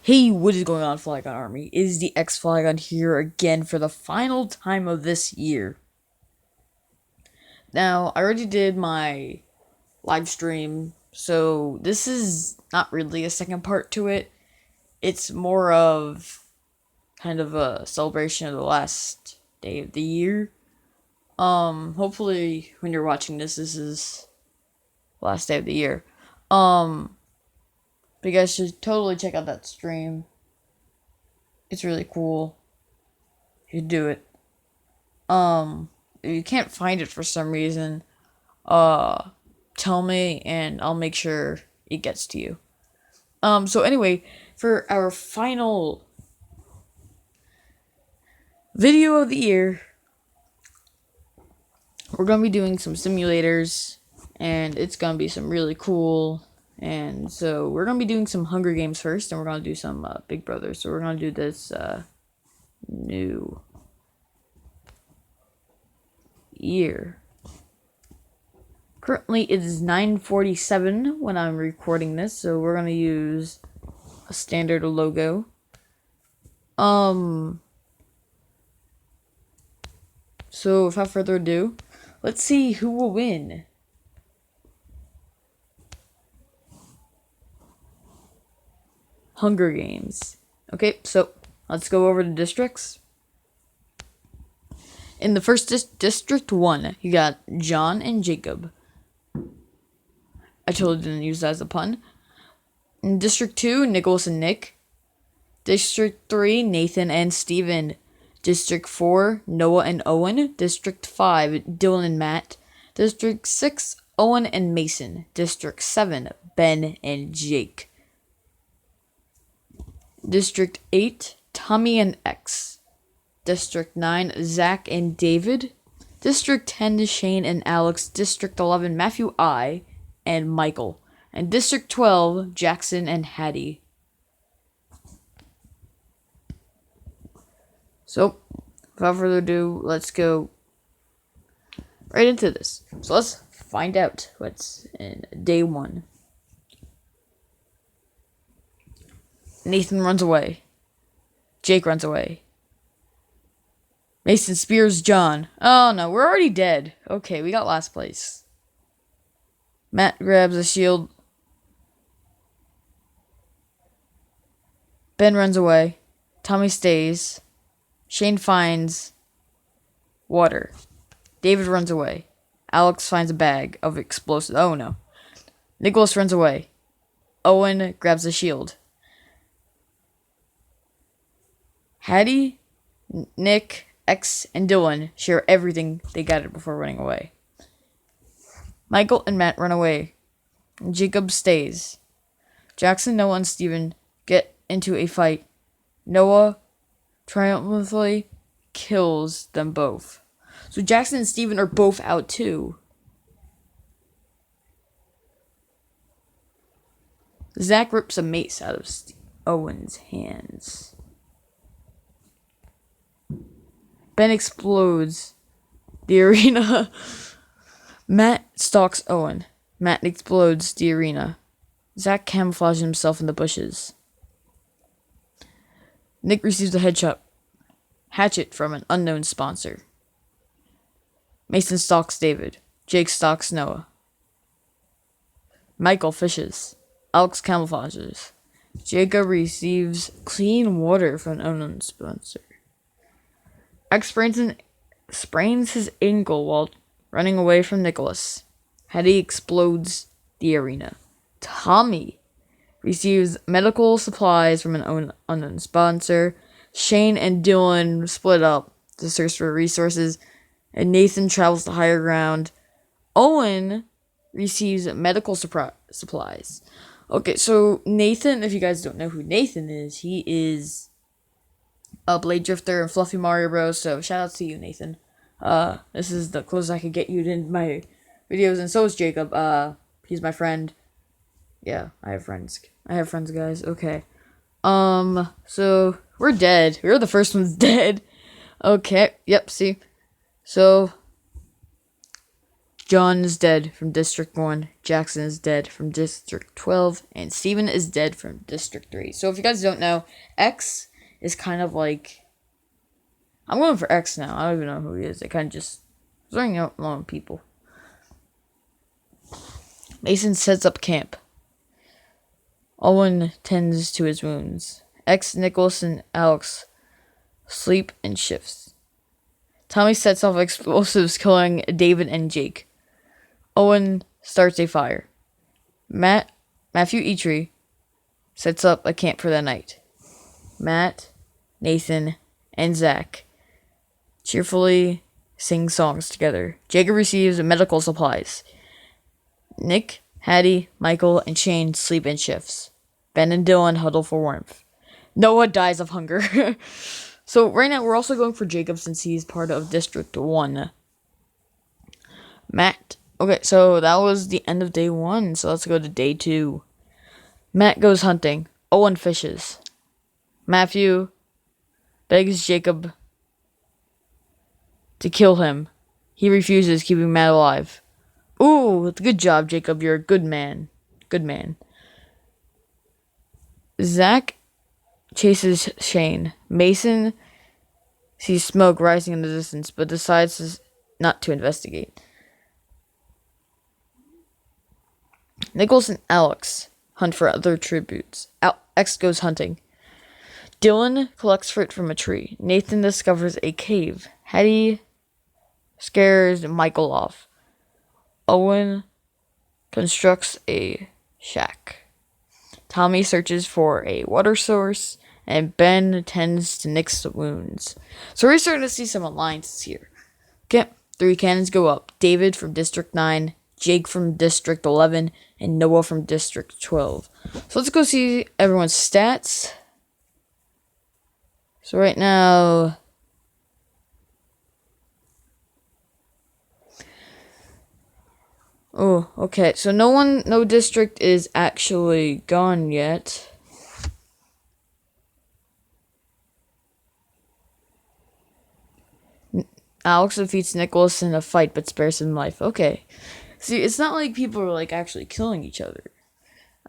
Hey, what is going on, Flygon Army? Is the X Flygon here again for the final time of this year? Now, I already did my live stream, so this is not really a second part to it. It's more of kind of a celebration of the last day of the year. Hopefully when you're watching this, this is last day of the year. But you guys should totally check out that stream. It's really cool. You do it. If you can't find it for some reason, tell me and I'll make sure it gets to you. So anyway, for our final video of the year, we're gonna be doing some simulators, and it's gonna be some really cool. And so we're gonna be doing some Hunger Games first, and we're gonna do some Big Brother. So we're gonna do this new year. Currently it is 9:47 when I'm recording this, so we're gonna use a standard logo. So without further ado, let's see who will win. Hunger Games. Okay, so let's go over to districts. In the first District 1, you got John and Jacob. I totally didn't use that as a pun. In District 2, Nicholas and Nick. District 3, Nathan and Steven. District 4, Noah and Owen. District 5, Dylan and Matt. District 6, Owen and Mason. District 7, Ben and Jake. District 8, Tommy and X. District 9, Zach and David. District 10, Shane and Alex. District 11, Matthew I and Michael. And District 12, Jackson and Hattie. So, without further ado, let's go right into this. So let's find out what's in day 1. Nathan runs away. Jake runs away. Mason spears John. Oh no, we're already dead. Okay, we got last place. Matt grabs a shield. Ben runs away. Tommy stays. Shane finds water. David runs away. Alex finds a bag of explosives. Oh no. Nicholas runs away. Owen grabs a shield. Hattie, Nick, X, and Dylan share everything they gathered before running away. Michael and Matt run away. Jacob stays. Jackson, Noah, and Steven get into a fight. Noah triumphantly kills them both. So Jackson and Steven are both out too. Zach rips a mace out of Owen's hands. Ben explodes the arena. Matt stalks Owen. Matt explodes the arena. Zach camouflages himself in the bushes. Nick receives a hatchet from an unknown sponsor. Mason stalks David. Jake stalks Noah. Michael fishes. Alex camouflages. Jacob receives clean water from an unknown sponsor. X sprains his ankle while running away from Nicholas. Hattie explodes the arena. Tommy receives medical supplies from an unknown sponsor. Shane and Dylan split up to search for resources, and Nathan travels to higher ground. Owen receives medical supplies. Okay, so Nathan, if you guys don't know who Nathan is, he is a Blade Drifter and Fluffy Mario Bros. So shout out to you, Nathan. This is the closest I could get you in my videos, and so is Jacob. He's my friend. Yeah, I have friends, guys. Okay. So we're dead. We were the first ones dead. Okay. Yep. See. So John is dead from District 1. Jackson is dead from District 12. And Steven is dead from District 3. So if you guys don't know, X is kind of like... I'm going for X now. I don't even know who he is. They kind of just throwing out long people. Mason sets up camp. Owen tends to his wounds. X, Nicholas, and Alex sleep in shifts. Tommy sets off explosives, killing David and Jake. Owen starts a fire. Matthew Eitri sets up a camp for the night. Matt, Nathan, and Zach cheerfully sing songs together. Jacob receives medical supplies. Nick, Hattie, Michael, and Shane sleep in shifts. Ben and Dylan huddle for warmth. Noah dies of hunger. So right now we're also going for Jacob since he's part of District 1. Matt. Okay, so that was the end of day 1. So let's go to day 2. Matt goes hunting. Owen fishes. Matthew begs Jacob to kill him. He refuses, keeping Matt alive. Ooh, good job, Jacob. You're a good man. Good man. Zach chases Shane. Mason sees smoke rising in the distance, but decides not to investigate. Nicholas and Alex hunt for other tributes. X goes hunting. Dylan collects fruit from a tree. Nathan discovers a cave. Hattie scares Michael off. Owen constructs a shack. Tommy searches for a water source, and Ben tends to Nick's wounds. So we're starting to see some alliances here. Okay, 3 cannons go up. David from District 9, Jake from District 11, and Noah from District 12. So let's go see everyone's stats. So right now... Oh, okay. So no district is actually gone yet. Alex defeats Nicholas in a fight but spares him life. Okay. See, it's not like people are like actually killing each other.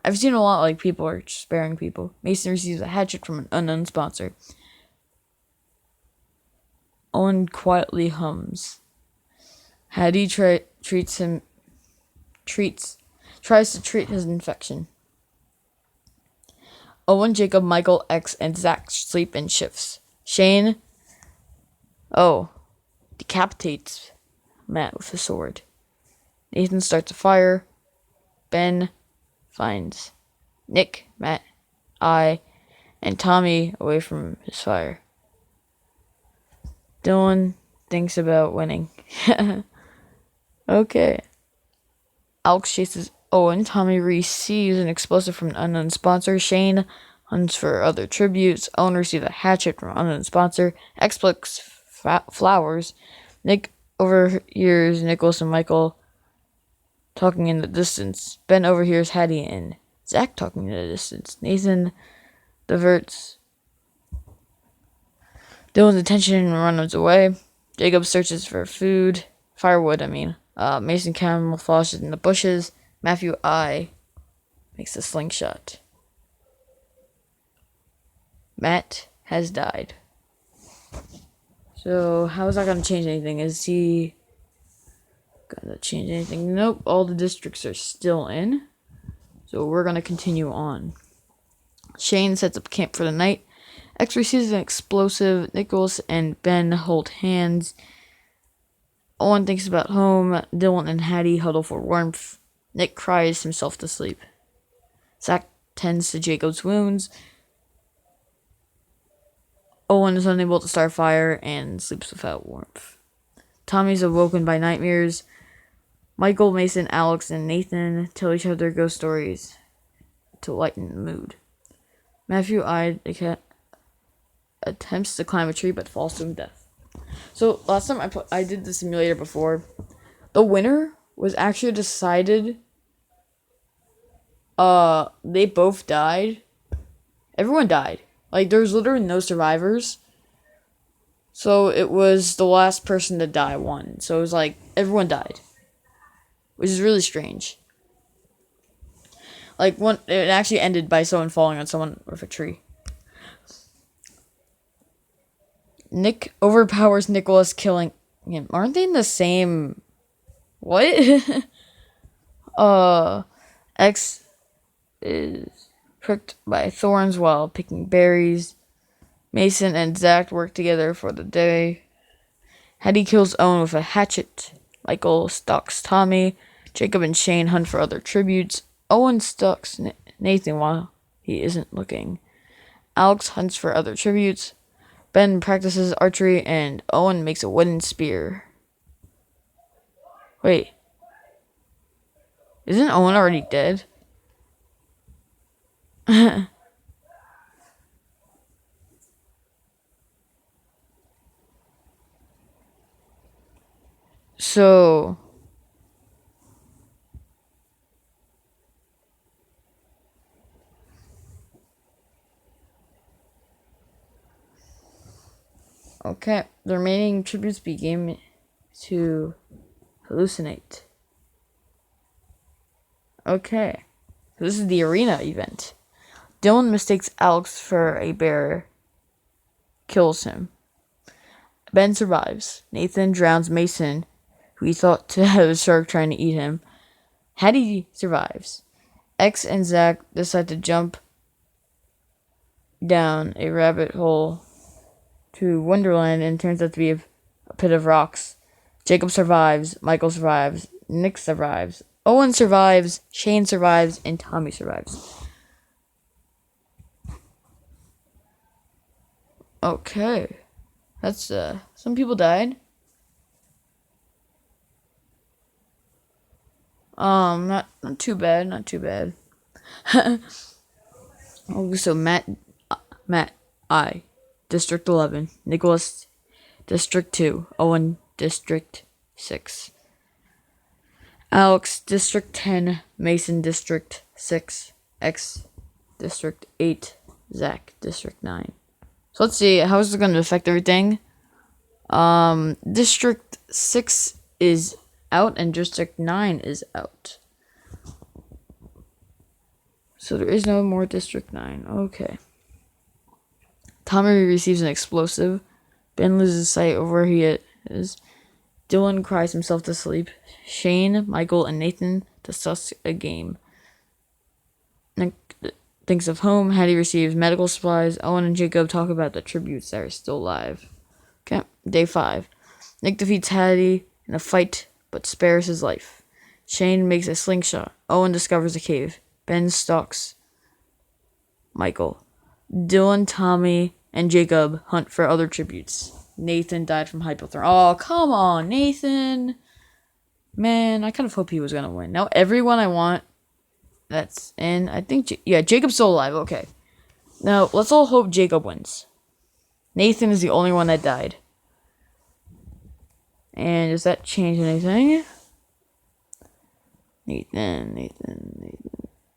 I've seen a lot like people are sparing people. Mason receives a hatchet from an unknown sponsor. Owen quietly hums. Hattie tries to treat his infection. Owen, Jacob, Michael, X, and Zach sleep in shifts. Shane, decapitates Matt with a sword. Nathan starts a fire. Ben finds Nick, Matt, and Tommy away from his fire. Dylan thinks about winning. Okay. Alex chases Owen. Tommy receives an explosive from an unknown sponsor. Shane hunts for other tributes. Owen receives a hatchet from an unknown sponsor. X plucks flowers. Nick overhears Nicholas and Michael talking in the distance. Ben overhears Hattie and Zach talking in the distance. Nathan diverts Dylan's attention and runs away. Jacob searches for firewood. Mason camouflages in the bushes. Matthew makes a slingshot. Matt has died. So how is that going to change anything? Is he going to change anything? Nope. All the districts are still in. So we're going to continue on. Shane sets up camp for the night. X receives an explosive. Nicholas and Ben hold hands. Owen thinks about home. Dylan and Hattie huddle for warmth. Nick cries himself to sleep. Zach tends to Jacob's wounds. Owen is unable to start fire and sleeps without warmth. Tommy's awoken by nightmares. Michael, Mason, Alex, and Nathan tell each other ghost stories to lighten the mood. Matthew attempts to climb a tree but falls to his death. So last time I did the simulator before, the winner was actually decided. They both died. Everyone died. Like there was literally no survivors. So it was the last person to die won. So it was like everyone died. which is really strange. Like, it actually ended by someone falling on someone with a tree. Nick overpowers Nicholas, killing him. Aren't they in the same... What? X is pricked by thorns while picking berries. Mason and Zach work together for the day. Hattie kills Owen with a hatchet. Michael stalks Tommy. Jacob and Shane hunt for other tributes. Owen stalks Nathan while he isn't looking. Alex hunts for other tributes. Ben practices archery, and Owen makes a wooden spear. Wait. Isn't Owen already dead? So... Okay, the remaining tributes begin to hallucinate. Okay, so this is the arena event. Dylan mistakes Alex for a bear, kills him. Ben survives. Nathan drowns Mason, who he thought to have a shark trying to eat him. Hattie survives. X and Zach decide to jump down a rabbit hole to Wonderland, and turns out to be a pit of rocks. Jacob survives, Michael survives, Nick survives, Owen survives, Shane survives, and Tommy survives. Okay. That's, some people died. Not too bad, not too bad. Oh, so Matt, I. District 11. Nicholas, District 2. Owen, District 6. Alex, District 10. Mason, District 6. X, District 8. Zach, District 9. So let's see, how is it going to affect everything? District 6 is out and District 9 is out. So there is no more District 9. Okay. Tommy receives an explosive. Ben loses sight of where he is. Dylan cries himself to sleep. Shane, Michael, and Nathan discuss a game. Nick thinks of home. Hattie receives medical supplies. Owen and Jacob talk about the tributes that are still alive. Okay, day 5. Nick defeats Hattie in a fight, but spares his life. Shane makes a slingshot. Owen discovers a cave. Ben stalks Michael. Dylan, Tommy, and Jacob hunt for other tributes. Nathan died from hypothermia. Oh, come on, Nathan. Man, I kind of hope he was going to win. Now, everyone I want that's in, I think, Jacob's still alive. Okay. Now, let's all hope Jacob wins. Nathan is the only one that died. And does that change anything? Nathan.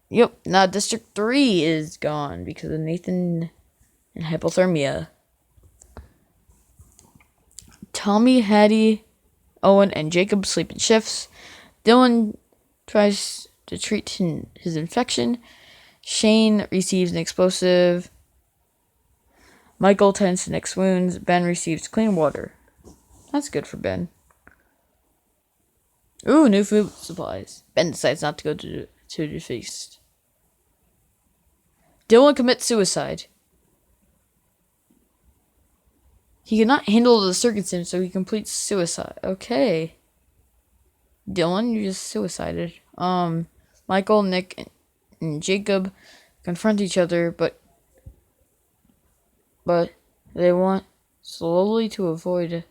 Yep, now District 3 is gone because of Nathan and hypothermia. Tommy, Hattie, Owen, and Jacob sleep in shifts. Dylan tries to treat his infection. Shane receives an explosive. Michael tends to Nick's wounds. Ben receives clean water. That's good for Ben. Ooh, new food supplies. Ben decides not to go to the feast. Dylan commits suicide. He cannot handle the circumstance, so he completes suicide. Okay. Dylan, you just suicided. Michael, Nick, and Jacob confront each other, but they want slowly to avoid...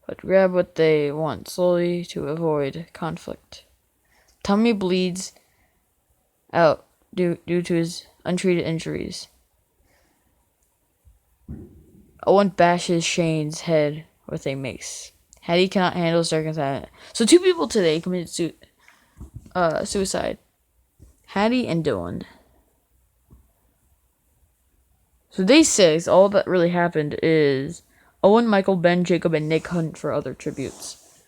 But grab what they want slowly to avoid conflict. Tommy bleeds out due to his untreated injuries. Owen bashes Shane's head with a mace. Hattie cannot handle circumstance. So 2 people today committed suicide. Hattie and Dylan. So day 6, all that really happened is Owen, Michael, Ben, Jacob, and Nick hunt for other tributes.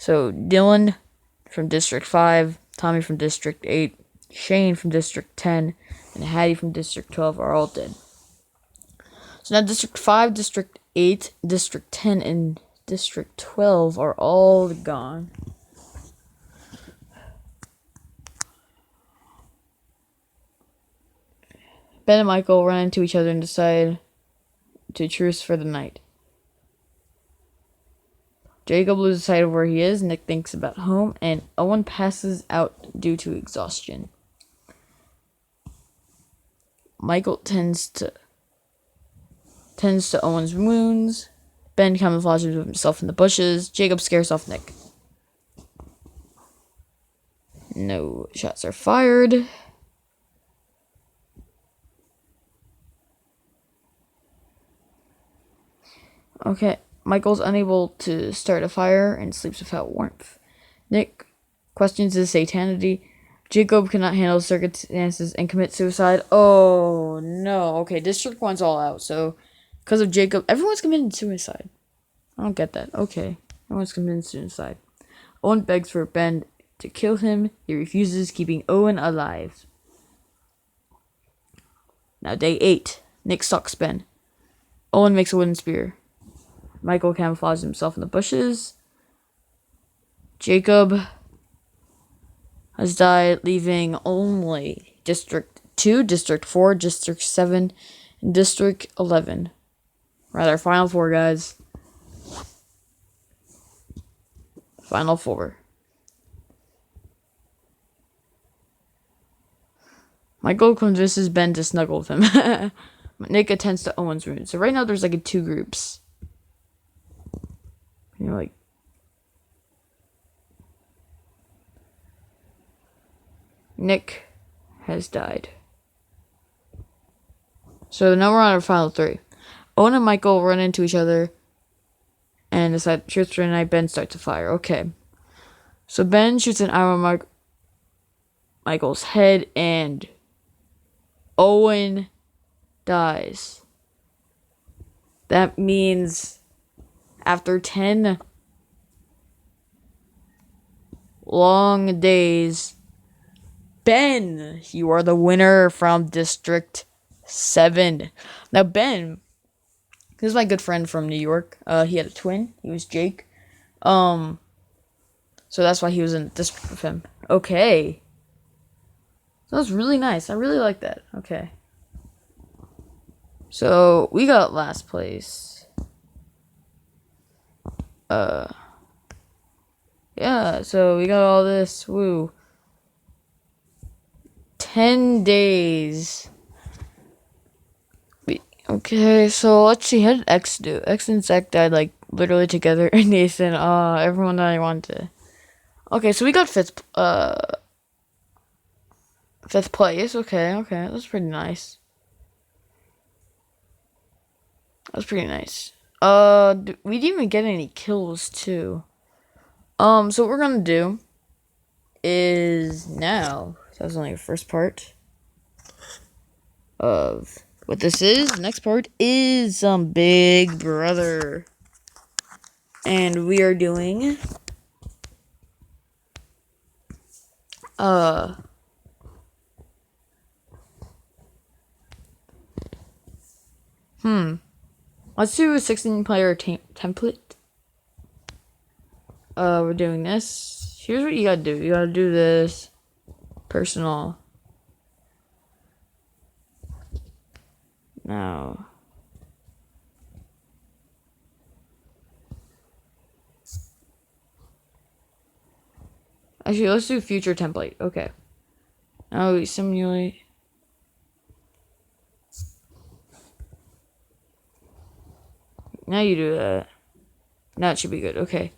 So Dylan from District 5, Tommy from District 8, Shane from District 10, and Hattie from District 12 are all dead. So now District 5, District 8, District 10, and District 12 are all gone. Ben and Michael run into each other and decide to truce for the night. Jacob loses sight of where he is, Nick thinks about home, and Owen passes out due to exhaustion. Michael tends to Owen's wounds. Ben camouflages himself in the bushes. Jacob scares off Nick. No shots are fired. Okay, Michael's unable to start a fire and sleeps without warmth. Nick questions his satanity. Jacob cannot handle the circumstances and commits suicide. Oh no. Okay, District 1's all out, so because of Jacob, everyone's committing suicide. I don't get that. Okay, everyone's committing suicide. Owen begs for Ben to kill him. He refuses, keeping Owen alive. Now, day 8. Nick stalks Ben. Owen makes a wooden spear. Michael camouflages himself in the bushes. Jacob has died, leaving only District 2, District 4, District 7, and District 11. Rather, Final 4, guys. Final 4. Michael convinces Ben to snuggle with him. Nick attends to Owen's room. So right now there's like 2 groups. You know, like, Nick has died. So now we're on our final 3. Owen and Michael run into each other and decide to shoot for the night. Ben starts to fire. Okay. So Ben shoots an arrow at Michael's head and Owen dies. That means after 10 long days, Ben, you are the winner from District 7. Now, Ben, this is my good friend from New York. He had a twin. He was Jake. So that's why he was in the district with him. Okay. So that's really nice. I really like that. Okay. So we got last place. Yeah, so we got all this. Woo. 10 days. Okay, so let's see. How did X do? X and Zach died like literally together. And Nathan, everyone that I wanted to. Okay, so we got fifth place. Okay, that's pretty nice. That's pretty nice. We didn't even get any kills too. So what we're gonna do is now. That was only the first part of what this is. The next part is Big Brother, and we are doing let's do a 16-player template. We're doing this. Here's what you gotta do. You gotta do this. Personal. Now. Actually, let's do future template. Okay. Now we simulate. Now you do that. Now it should be good. Okay.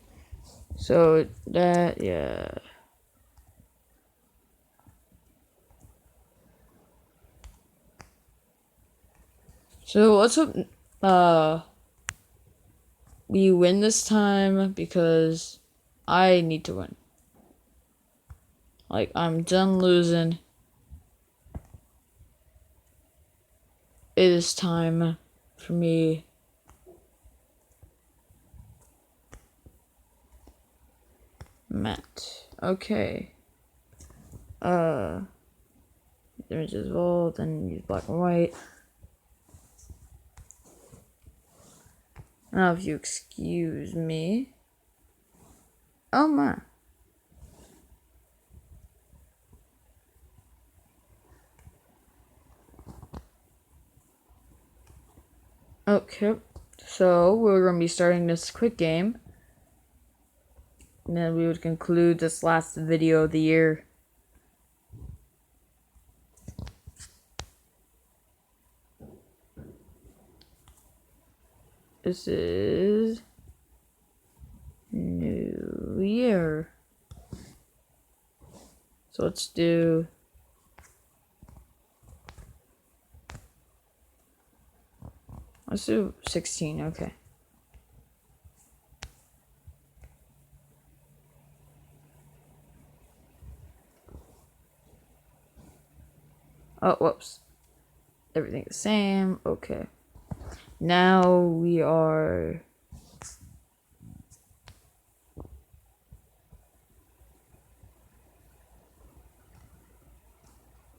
So that, yeah. So let's hope we win this time because I need to win. Like, I'm done losing. It is time for me Matt. Okay. Images bold, then use black and white. Now, if you excuse me. Oh my. Okay, so we're going to be starting this quick game. And then we would conclude this last video of the year. This is New Year. So let's do let's do 16, okay. Oh, whoops. Everything's the same. Okay. Now we are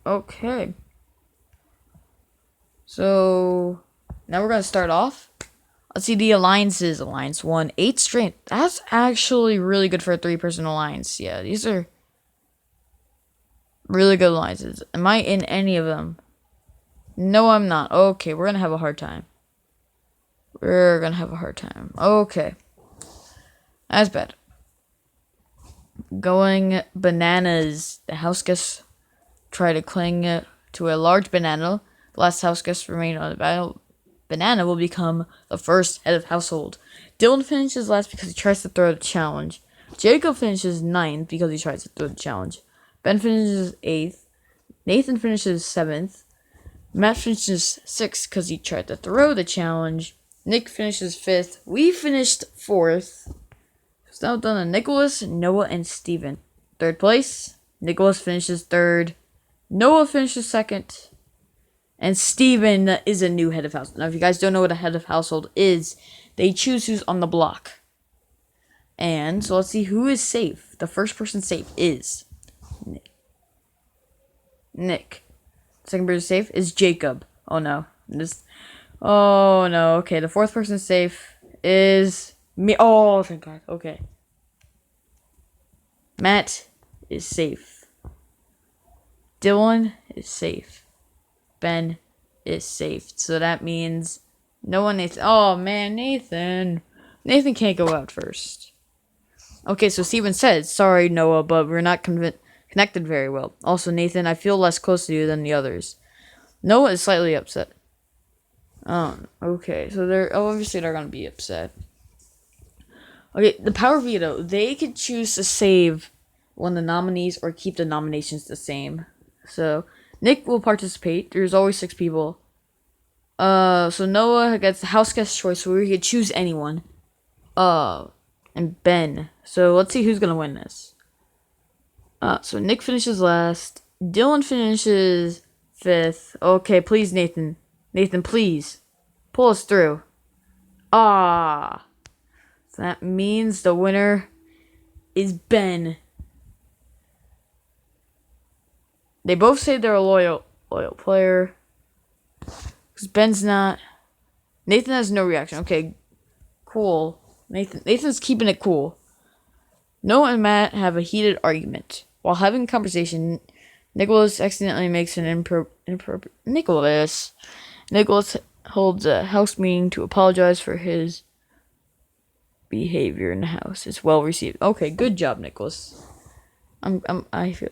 okay. So now we're gonna start off. Let's see the alliances. Alliance 1, 8 strength. That's actually really good for a 3-person alliance. Yeah, these are really good alliances. Am I in any of them? No, I'm not. Okay, we're gonna have a hard time. We're gonna have a hard time. Okay. That's bad. Going bananas. The house guests try to cling to a large banana. The last house guest remain on the battle. Banana will become the first head of household. Dylan finishes last because he tries to throw the challenge. Jacob finishes 9th because he tries to throw the challenge. Ben finishes 8th. Nathan finishes 7th. Matt finishes 6th because he tried to throw the challenge. Nick finishes 5th. We finished 4th. It's now done to Nicholas, Noah, and Steven. 3rd place. Nicholas finishes 3rd. Noah finishes 2nd. And Steven is a new head of household. Now, if you guys don't know what a head of household is, they choose who's on the block. And so let's see who is safe. The first person safe is Nick. Second person safe is Jacob. Oh no. Oh no. Okay, the 4th person safe is me. Oh, thank God. Okay. Matt is safe. Dylan is safe. Ben is safe. So that means no one Nathan. Oh man, Nathan. Nathan can't go out first. Okay, so Steven said, sorry, Noah, but we're not connected very well. Also, Nathan, I feel less close to you than the others. Noah is slightly upset. Okay, so obviously they're gonna be upset. Okay, the power veto. They could choose to save one of the nominees or keep the nominations the same. So Nick will participate. There's always 6 people. So Noah gets the house guest choice where he could choose anyone. And Ben. So let's see who's gonna win this. So Nick finishes last. Dylan finishes 5th. Okay, please, Nathan. Nathan, please. Pull us through. So that means the winner is Ben. They both say they're a loyal player. Because Ben's not. Nathan has no reaction. Okay, cool. Nathan's keeping it cool. Noah and Matt have a heated argument. While having a conversation, Nicholas accidentally makes an inappropriate. Nicholas holds a house meeting to apologize for his behavior in the house. It's well received. Okay, good job, Nicholas. I feel.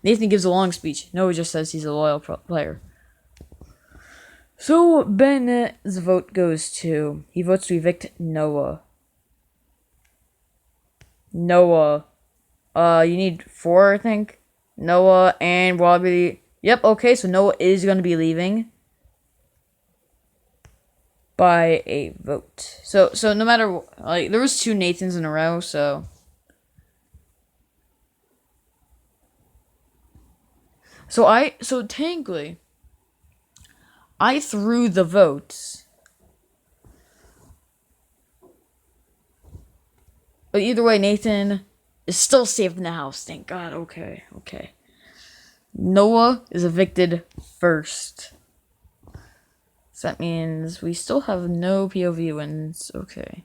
Nathan gives a long speech. Noah just says he's a loyal player. So Ben's vote goes to. He votes to evict Noah. Noah. You need 4, I think. Noah and Robbie. Yep, okay, so Noah is going to be leaving by a vote. So no matter, like, there was 2 Nathans in a row, so. So technically, I threw the votes. But either way, Nathan is still safe in the house. Thank God. Okay. Noah is evicted first. So that means we still have no POV wins. Okay.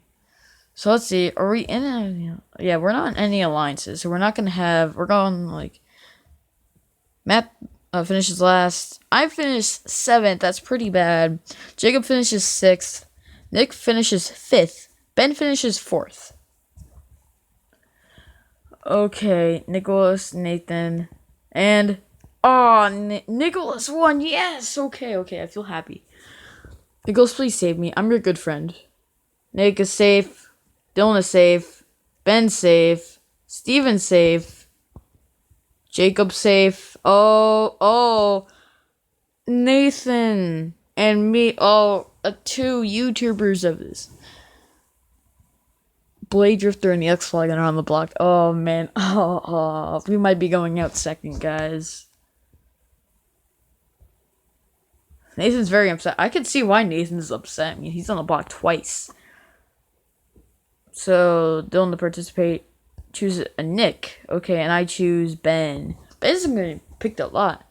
So let's see. Are we in any? Yeah, we're not in any alliances. So we're not going to have. We're going like. Matt finishes last. I finished 7th. That's pretty bad. Jacob finishes 6th. Nick finishes 5th. Ben finishes 4th. Okay. Nicholas, Nathan, and. Oh, Nicholas won. Yes. Okay. I feel happy. Nicholas, please save me. I'm your good friend. Nick is safe. Dylan is safe. Ben's safe. Steven's safe. Jacob's safe. Oh. Nathan and me. Oh, 2 YouTubers of this. Blade Drifter and the X-Flag are on the block. Oh, man. We might be going out second, guys. Nathan's very upset. I can see why Nathan's upset. I mean, he's on the block twice. So, Dylan to participate. Choose a Nick. Okay, and I choose Ben. Ben's going to pick a lot.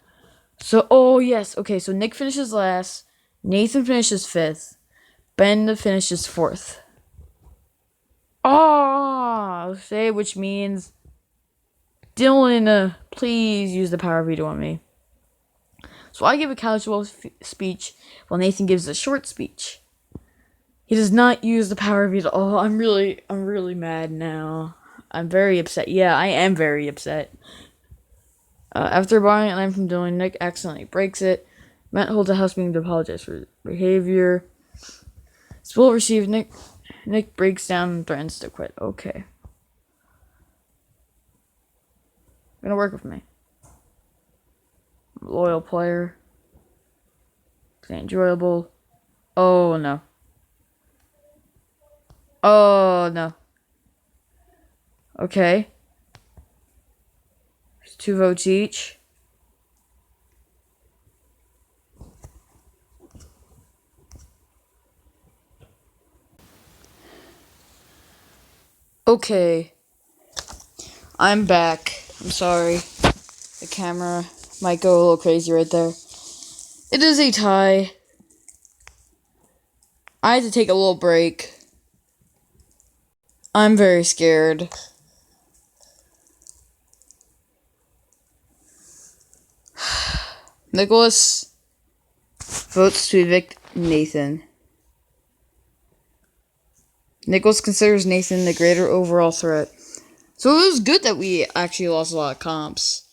So, oh, yes. Okay, so Nick finishes last. Nathan finishes 5th. Ben finishes 4th. Oh, say, which means Dylan, please use the power veto on me. So I give a casual speech while Nathan gives a short speech. He does not use the power veto. Oh, I'm really mad now. I'm very upset. Yeah, I am very upset. After borrowing a line from Dylan, Nick accidentally breaks it. Matt holds a house meeting to apologize for his behavior. Spill received. Nick breaks down and threatens to quit. Okay. Gonna work with me. Loyal player. It's enjoyable. Oh no. Okay. There's 2 votes each. Okay. I'm back. I'm sorry. The camera might go a little crazy right there. It is a tie. I had to take a little break. I'm very scared. Nicholas votes to evict Nathan. Nicholas considers Nathan the greater overall threat. So it was good that we actually lost a lot of comps.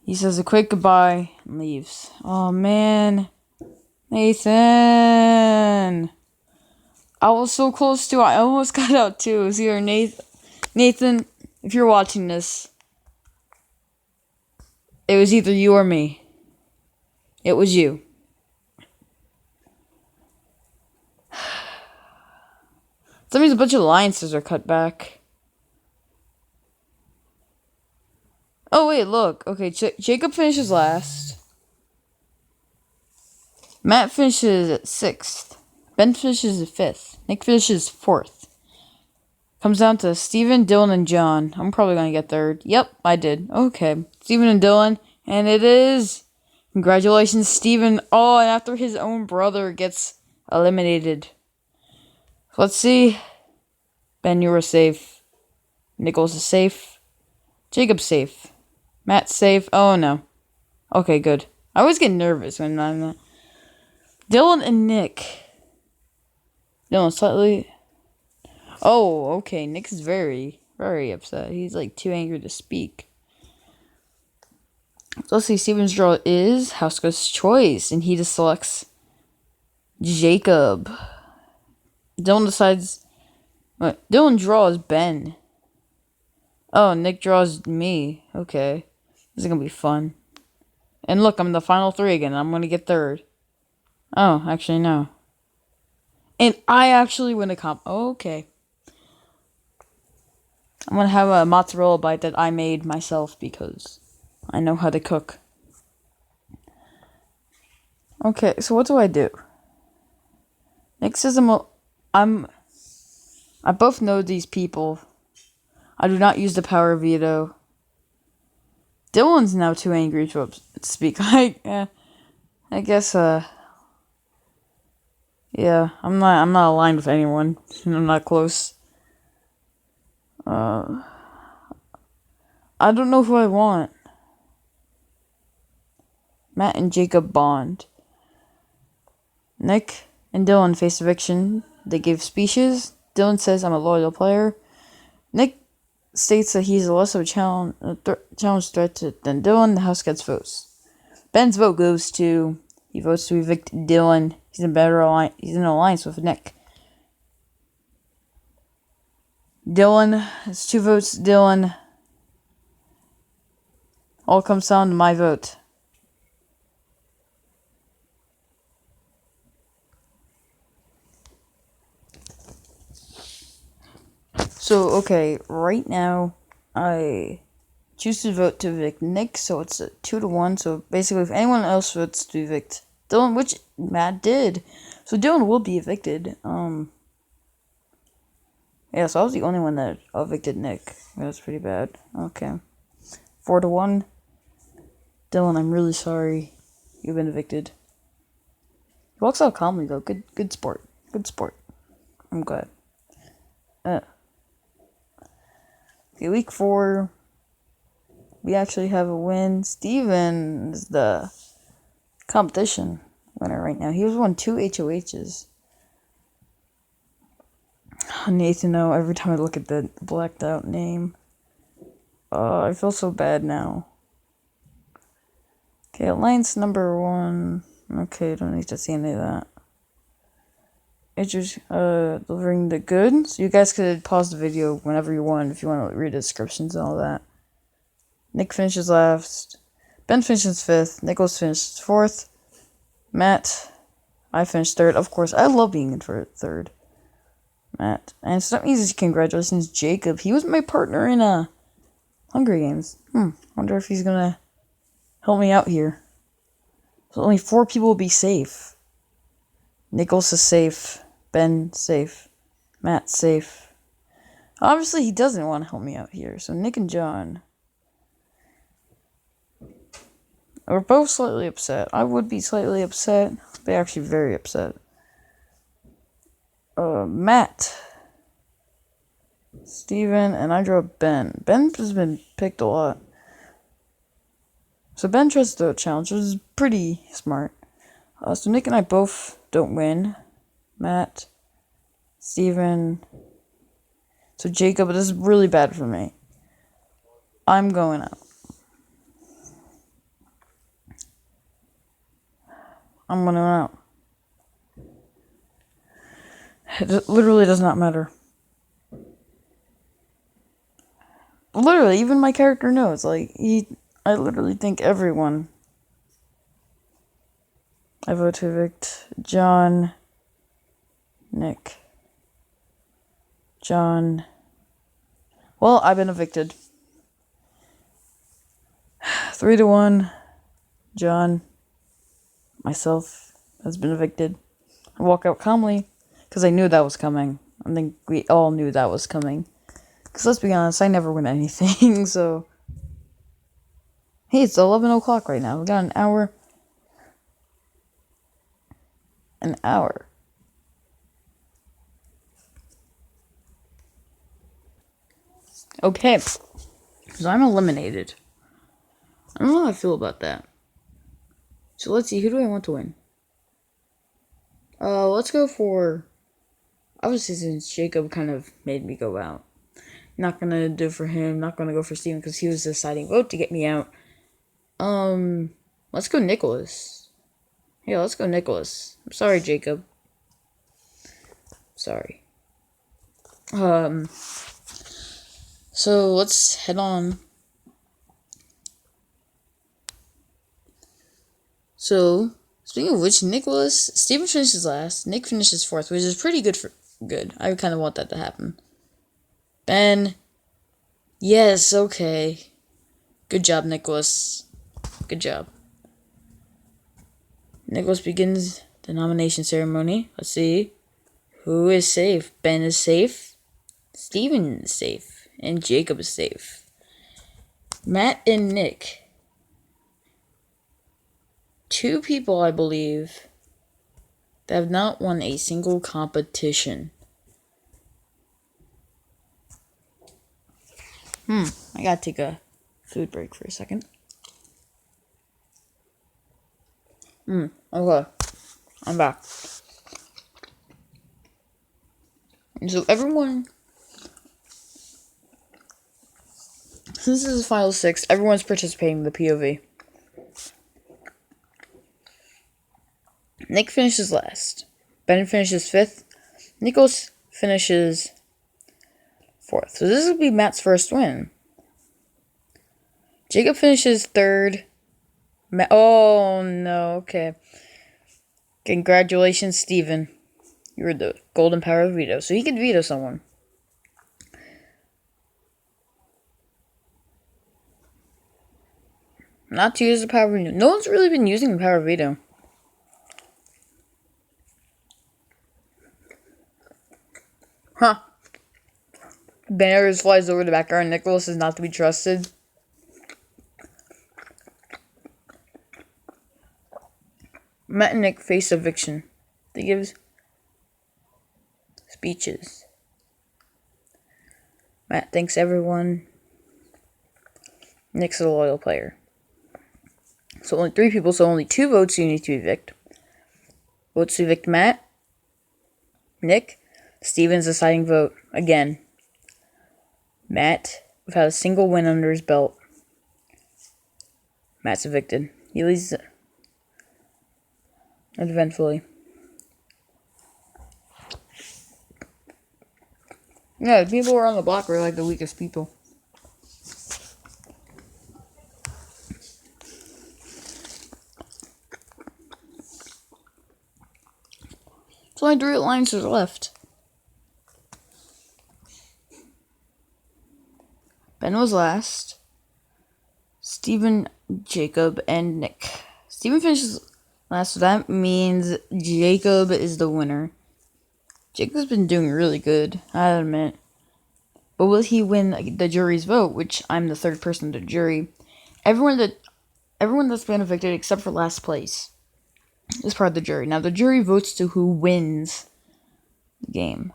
He says a quick goodbye and leaves. Oh man. Nathan. I was so close to. I almost got out too. It was either Nathan, if you're watching this, it was either you or me. It was you. That means a bunch of alliances are cut back. Oh wait, look. Okay, Jacob finishes last. Matt finishes at 6th. Ben finishes at 5th. Nick finishes 4th. Comes down to Steven, Dylan, and John. I'm probably going to get 3rd. Yep, I did. Okay. Steven and Dylan. And it is. Congratulations, Steven. Oh, and after his own brother gets eliminated. Let's see. Ben, you are safe. Nicholas is safe. Jacob's safe. Matt's safe. Oh, no. Okay, good. I always get nervous when I'm not. Dylan and Nick. Dylan slightly. Oh, okay. Nick is very, very upset. He's like too angry to speak. So let's see. Steven's draw is House Ghost's choice, and he just selects Jacob. Dylan decides. What? Dylan draws Ben. Oh, Nick draws me. Okay. This is gonna be fun. And look, I'm in the final 3 again. I'm gonna get 3rd. Oh, actually, no. And I actually win a comp. Okay. I'm gonna have a mozzarella bite that I made myself because I know how to cook. Okay, so what do I do? Nick says I both know these people. I do not use the power of veto. Dylan's now too angry to speak. I guess, yeah, I'm not aligned with anyone. I'm not close. I don't know who I want. Matt and Jacob bond. Nick and Dylan face eviction. They give speeches. Dylan says, I'm a loyal player. Nick states that he's less of a challenge threat than Dylan. The house gets votes. Ben's vote goes to... He votes to evict Dylan. He's in an alliance with Nick. Dylan, it's 2 votes. Dylan. All comes down to my vote. So, okay, right now, I choose to vote to evict Nick, so it's a 2-1. So basically, if anyone else votes to evict Dylan, which Matt did, so Dylan will be evicted. Yeah, so I was the only one that evicted Nick. That's pretty bad. Okay, 4-1. Dylan, I'm really sorry. You've been evicted. He walks out calmly though. Good sport. Good sport. I'm glad. Okay, week 4. We actually have a win. Steven is the competition winner right now. He has won 2 HOHs. I need to know every time I look at the blacked out name. I feel so bad now. Okay, alliance number 1. Okay, don't need to see any of that. It's just delivering the goods. So you guys could pause the video whenever you want if you want to read the descriptions and all that. Nick finishes last. Ben finishes 5th. Nicholas finished 4th. Matt, I finished 3rd. Of course, I love being in for 3rd. Matt. And so that means congratulations, Jacob. He was my partner in Hunger Games. Wonder if he's gonna help me out here. So only 4 people will be safe. Nicholas is safe. Ben safe. Matt safe. Obviously, he doesn't want to help me out here. So Nick and John are both slightly upset. I would be slightly upset. They're actually very upset. Matt, Steven, and I draw Ben. Ben has been picked a lot. So Ben tries to challenge, which is pretty smart. So Nick and I both don't win. Matt, Steven. So Jacob, this is really bad for me. I'm going out. I'm going out. It literally does not matter. Literally, even my character knows. I literally think everyone. I vote to evict John, Nick, John. Well, I've been evicted. 3-1. John, myself, has been evicted. I walk out calmly because I knew that was coming. I think we all knew that was coming. Because let's be honest, I never win anything, so. Hey, it's 11 o'clock right now. We got an hour. An hour. Okay. So I'm eliminated. I don't know how I feel about that. So let's see, who do I want to win? Let's go for... Obviously, since Jacob kind of made me go out. Not gonna do for him, not gonna go for Steven because he was the deciding vote to get me out. Let's go Nicholas. Yeah, let's go Nicholas. I'm sorry, Jacob. Sorry. So let's head on. So, speaking of which, Nicholas, Steven finishes last, Nick finishes 4th, which is pretty good good. I kind of want that to happen. Ben. Yes, okay. Good job, Nicholas. Good job. Nicholas begins the nomination ceremony. Let's see Who is safe? Ben is safe. Steven is safe. And Jacob is safe. Matt and Nick. Two people, I believe, that have not won a single competition. I gotta take a food break for a second. Okay. I'm back. And so everyone, since this is Final 6, everyone's participating in the POV. Nick finishes last. Ben finishes 5th. Nicholas finishes 4th. So this will be Matt's first win. Jacob finishes 3rd. Oh no, okay. Congratulations, Steven. You were the golden power of veto. So he could veto someone. Not to use the power of veto. No one's really been using the power of veto. Huh. Banners flies over the background. Nicholas is not to be trusted. Matt and Nick face eviction. They give speeches. Matt thanks everyone. Nick's a loyal player. So only 3 people, so only 2 votes you need to evict. Votes to evict Matt. Nick. Steven's deciding vote again. Matt, without a single win under his belt. Matt's evicted. He leaves eventfully. Yeah, the people who are on the block were like the weakest people. So only 3 alliances are left. Ben was last. Steven, Jacob, and Nick. Steven finishes last, so that means Jacob is the winner. Jacob's been doing really good, I admit. But will he win the jury's vote, which I'm the 3rd person to jury? Everyone that's been evicted except for last place is part of the jury. Now the jury votes to who wins the game.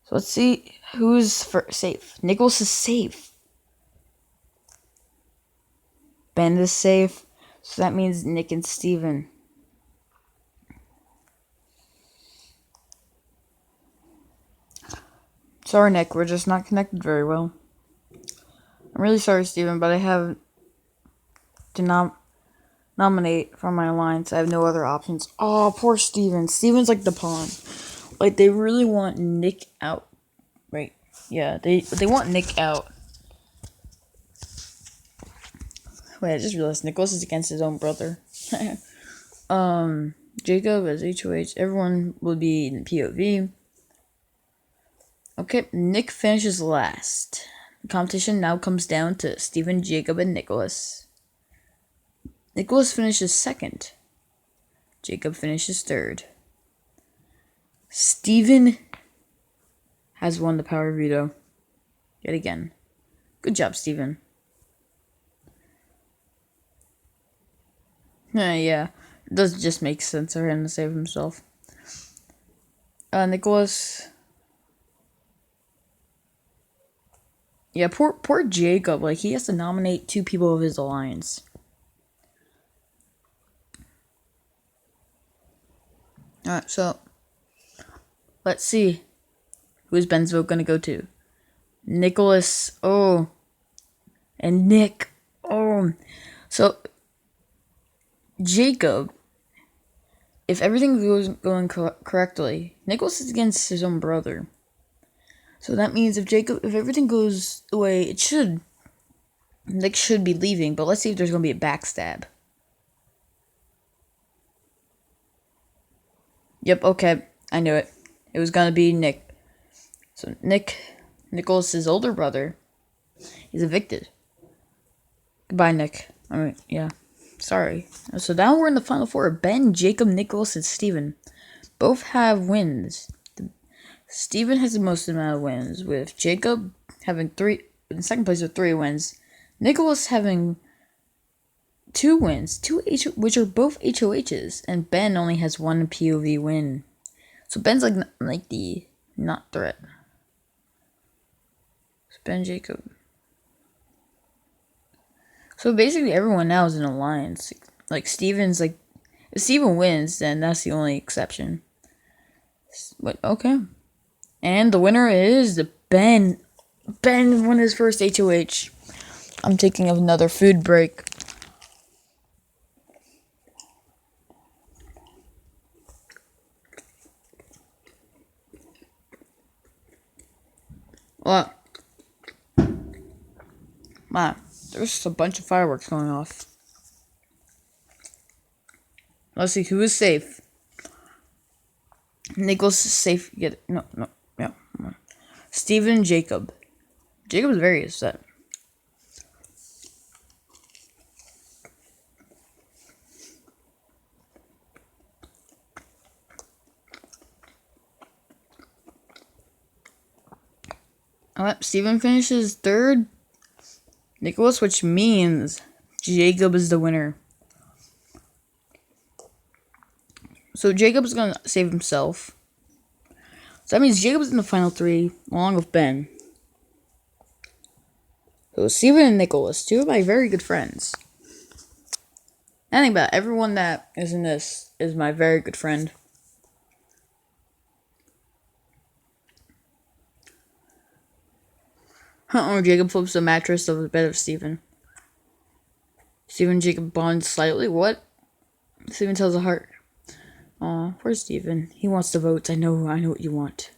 So let's see who's safe. Nicholas is safe. Ben is safe. So that means Nick and Steven. Sorry, Nick. We're just not connected very well. I'm really sorry, Steven, but I have to nominate from my alliance. I have no other options. Oh, poor Steven. Steven's like the pawn. Like, they really want Nick out. Right. Yeah, they want Nick out. Wait, I just realized Nicholas is against his own brother. Jacob as HOH. Everyone will be in POV. Okay, Nick finishes last. The competition now comes down to Steven, Jacob, and Nicholas. Nicholas finishes 2nd. Jacob finishes 3rd. Steven has won the power veto. Yet again. Good job, Steven. Yeah. It does just make sense for him to save himself. Nicholas. Yeah, poor Jacob. Like, he has to nominate 2 people of his alliance. Alright, so let's see. Who's Ben's vote gonna go to? Nicholas. Oh. And Nick. Oh. So Jacob, if everything goes going correctly, Nicholas is against his own brother. So that means if everything goes the way it should, Nick should be leaving. But let's see if there's going to be a backstab. Yep, okay. I knew it. It was going to be Nick. So Nicholas's older brother, is evicted. Goodbye, Nick. Alright, yeah. Sorry. So now we're in the final 4. Ben, Jacob, Nicholas, and Steven both have wins. Steven has the most amount of wins, with Jacob having 3 in second place with 3 wins. Nicholas having 2 wins, which are both HOHs, and Ben only has 1 POV win. So Ben's like the not threat. It's Ben Jacob. So basically everyone now is in alliance. Like Steven's like, if Steven wins, then that's the only exception. But okay. And the winner is Ben. Ben won his first HOH. I'm taking another food break. What? Wow, there's just a bunch of fireworks going off. Let's see who is safe. Nicholas is safe. No. Steven, Jacob. Jacob's very upset. Alright, Steven finishes third. Nicholas, which means Jacob is the winner. So Jacob's gonna save himself. So that means Jacob's in the final 3, along with Ben. So Steven and Nicholas, 2 of my very good friends. I think about it, everyone that is in this is my very good friend. Jacob flips the mattress of the bed of Steven. Steven and Jacob bond slightly. What? Steven tells a heart. Aw, poor Steven. He wants the votes. I know what you want.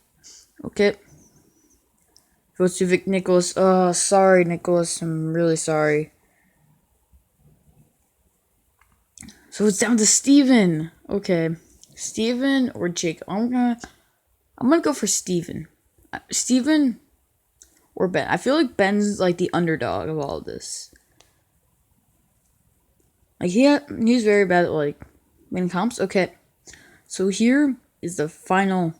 Okay. Votes to Vic Nicholas. Oh, sorry, Nicholas. I'm really sorry. So it's down to Steven. Okay. Steven or Jacob. I'm gonna go for Steven. Steven or Ben. I feel like Ben's like the underdog of all of this. Like he's very bad at like winning comps. Okay. So here is the finale.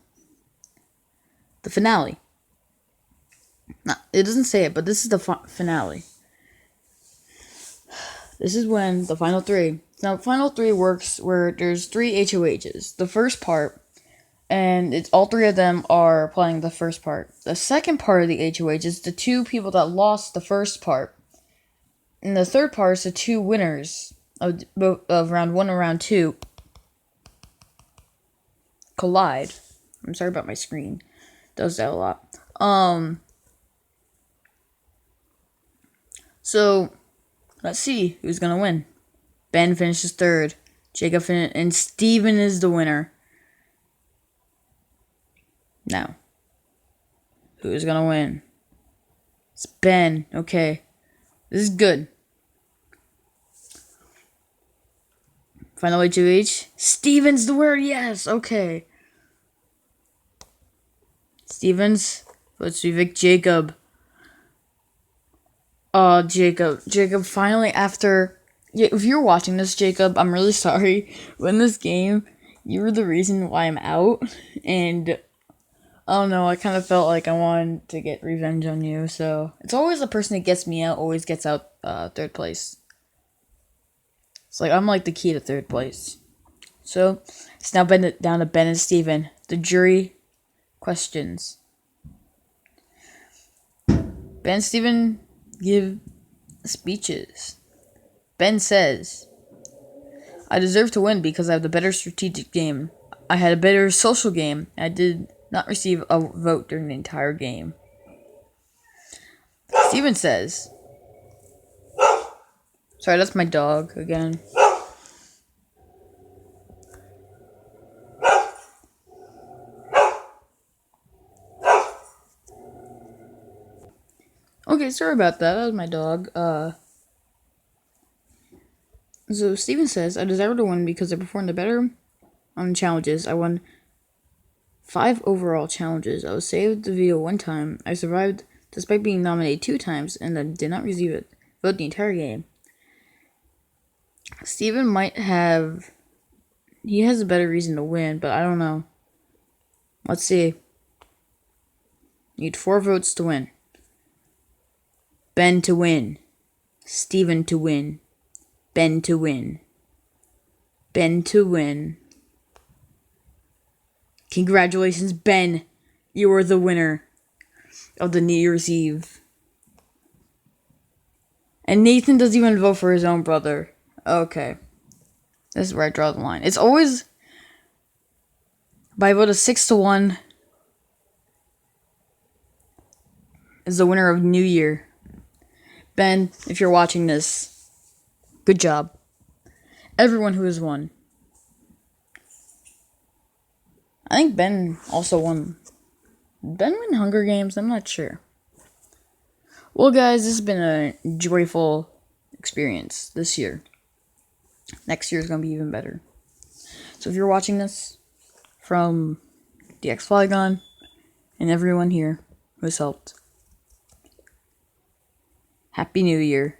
No, it doesn't say it, but this is the finale. This is when the final 3. Now, final 3 works where there's 3 HOHs. The first part, and it's all 3 of them are playing the first part. The second part of the HOH is the 2 people that lost the first part. And the third part is the 2 winners of round 1 and round 2 collide. I'm sorry about my screen. It does that a lot. So let's see who's gonna win. Ben finishes third. Jacob and Steven is the winner. Now, who's gonna win? It's Ben. Okay, this is good. Final HOH. Steven's the winner. Yes. Okay. Stevens. Let's see. Vic Jacob. Oh, Jacob. Jacob finally after. If you're watching this, Jacob, I'm really sorry. But in this game, you were the reason why I'm out. And I don't know, I kind of felt like I wanted to get revenge on you. So it's always the person that gets me out always gets out third place. It's like I'm like the key to third place. So it's now down to Ben and Steven. The jury questions. Ben and Steven give speeches. Ben says, I deserve to win because I have the better strategic game. I had a better social game. And I did not receive a vote during the entire game. Steven says, sorry, that's my dog again. Okay, sorry about that. That was my dog. So Steven says, I deserve to win because I performed better on challenges. I won 5 overall challenges. I was saved the video 1 time. I survived despite being nominated 2 times, and I did not receive it. Vote the entire game. Steven might have... He has a better reason to win, but I don't know. Let's see. Need 4 votes to win. Ben to win. Steven to win. Ben to win. Ben to win. Congratulations, Ben. You are the winner of the New Year's Eve. And Nathan doesn't even vote for his own brother. Okay. This is where I draw the line. It's always by a vote of 6-1 is the winner of New Year. Ben, if you're watching this, good job. Everyone who has won. I think Ben also won. Did Ben win Hunger Games? I'm not sure. Well, guys, this has been a joyful experience this year. Next year is going to be even better. So if you're watching this from DX Flygon and everyone here who has helped, Happy New Year.